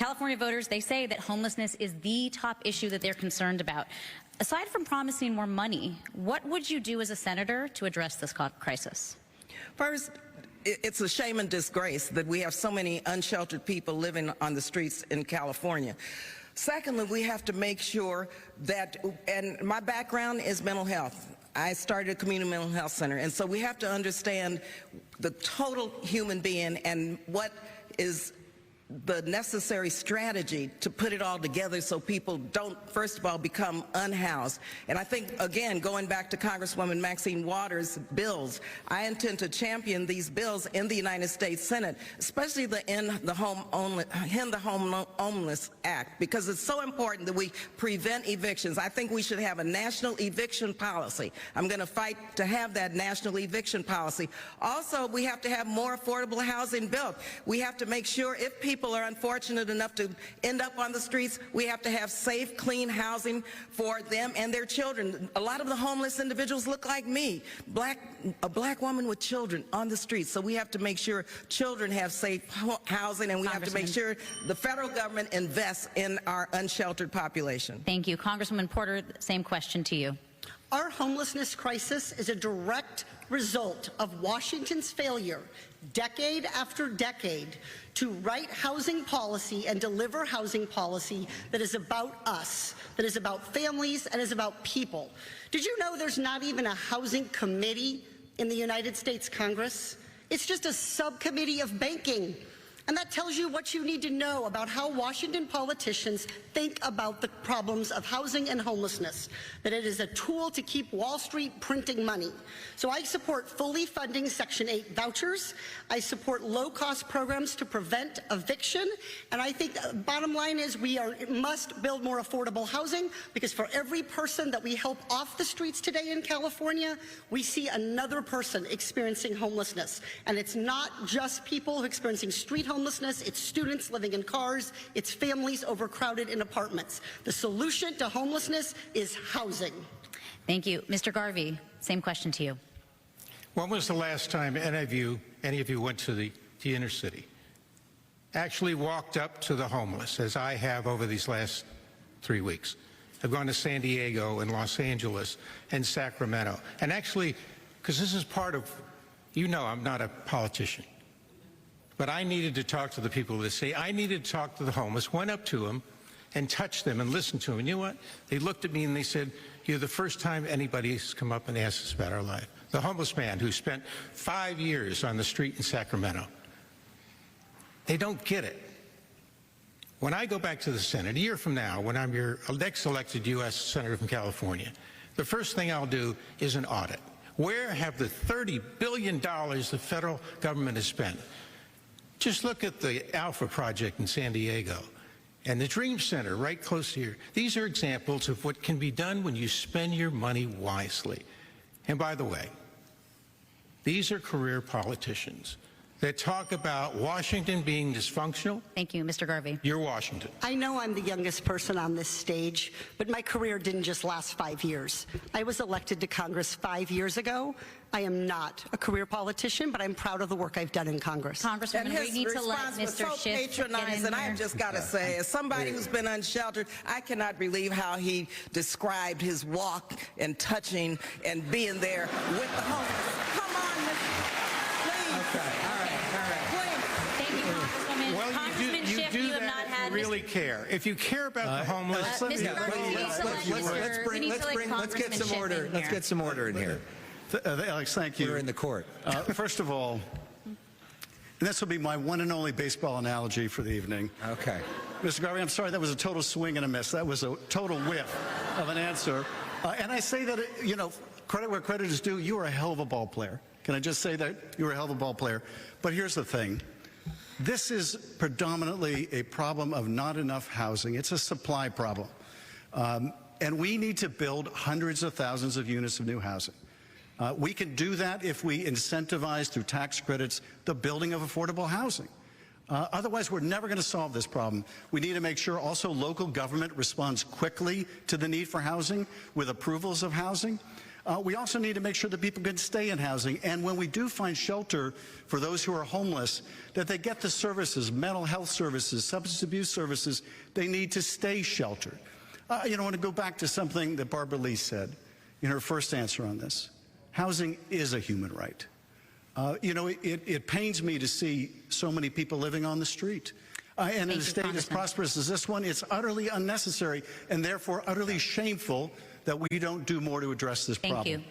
California voters, they say that homelessness is the top issue that they're concerned about. Aside from promising more money, what would you do as a senator to address this crisis? First, it's a shame and disgrace that we have so many unsheltered people living on the streets in California. Secondly, we have to make sure that, and my background is mental health. I started a community mental health center, and so we have to understand the total human being and what is the necessary strategy to put it all together so people don't, first of all, become unhoused. And I think, again, going back to Congresswoman Maxine Waters' bills, I intend to champion these bills in the United States Senate, especially the End the Homeless Act, because it's so important that we prevent evictions. I think we should have a national eviction policy. I'm going to fight to have that national eviction policy. Also, we have to have more affordable housing built. We have to make sure if people are unfortunate enough to end up on the streets, we have to have safe, clean housing for them and their children. A lot of the homeless individuals look like me, a black woman with children on the streets. So we have to make sure children have safe housing, and we have to make sure the federal government invests in our unsheltered population. Thank you. Congresswoman Porter, same question to you. Our homelessness crisis is a direct result of Washington's failure, decade after decade, to write housing policy and deliver housing policy that is about us, that is about families, and is about people. Did you know there's not even a housing committee in the United States Congress? It's just a subcommittee of banking. And that tells you what you need to know about how Washington politicians think about the problems of housing and homelessness, that it is a tool to keep Wall Street printing money. So I support fully funding Section 8 vouchers. I support low-cost programs to prevent eviction. And I think the bottom line is we must build more affordable housing, because for every person that we help off the streets today in California, we see another person experiencing homelessness. And it's not just people experiencing street homelessness, it's students living in cars, it's families overcrowded in apartments. The solution to homelessness is housing. Thank you. Mr. Garvey, same question to you. When was the last time any of you went to the inner city, actually walked up to the homeless, as I have over these last 3 weeks? I've gone to San Diego and Los Angeles and Sacramento. And actually, because this is part of, you know, I'm not a politician, but I needed to talk to the people of the city. I needed to talk to the homeless, went up to them and touched them and listened to them. And you know what? They looked at me and they said, "You're the first time anybody's come up and asked us about our life." The homeless man who spent 5 years on the street in Sacramento. They don't get it. When I go back to the Senate, a year from now, when I'm your next elected U.S. Senator from California, the first thing I'll do is an audit. Where have the $30 billion the federal government has spent? Just look at the Alpha Project in San Diego and the Dream Center right close here. These are examples of what can be done when you spend your money wisely. And by the way, these are career politicians that talk about Washington being dysfunctional. Thank you, Mr. Garvey. You're Washington. I know I'm the youngest person on this stage, but my career didn't just last 5 years. I was elected to Congress 5 years ago. I am not a career politician, but I'm proud of the work I've done in Congress. Congresswoman, we need to let Mr. So Schiff get in and there. I've just got to say, as somebody who's been unsheltered, I cannot believe how he described his walk and touching and being there with the homeless. Come on, please. Okay, all right. Thank you, Congresswoman. Well, Congressman you Schiff, do you have that not had... really care. If you care about the homeless, Mr. Garvey, we need to let let's get some order. Schiff in Let's here. get some order in here. Alex, thank you. We're in the court. First of all, and this will be my one and only baseball analogy for the evening. Okay. Mr. Garvey, I'm sorry, that was a total swing and a miss. That was a total whiff of an answer. And I say that, you know, credit where credit is due, you are a hell of a ball player. Can I just say that? You were a hell of a ball player. But here's the thing. This is predominantly a problem of not enough housing. It's a supply problem. And we need to build hundreds of thousands of units of new housing. We can do that if we incentivize through tax credits the building of affordable housing. Otherwise, we're never going to solve this problem. We need to make sure also local government responds quickly to the need for housing with approvals of housing. We also need to make sure that people can stay in housing. And when we do find shelter for those who are homeless, that they get the services, mental health services, substance abuse services they need to stay sheltered. I want to go back to something that Barbara Lee said in her first answer on this. Housing is a human right. It pains me to see so many people living on the street. And in a state as prosperous as this one, it's utterly unnecessary and therefore utterly shameful that we don't do more to address this problem. Thank you.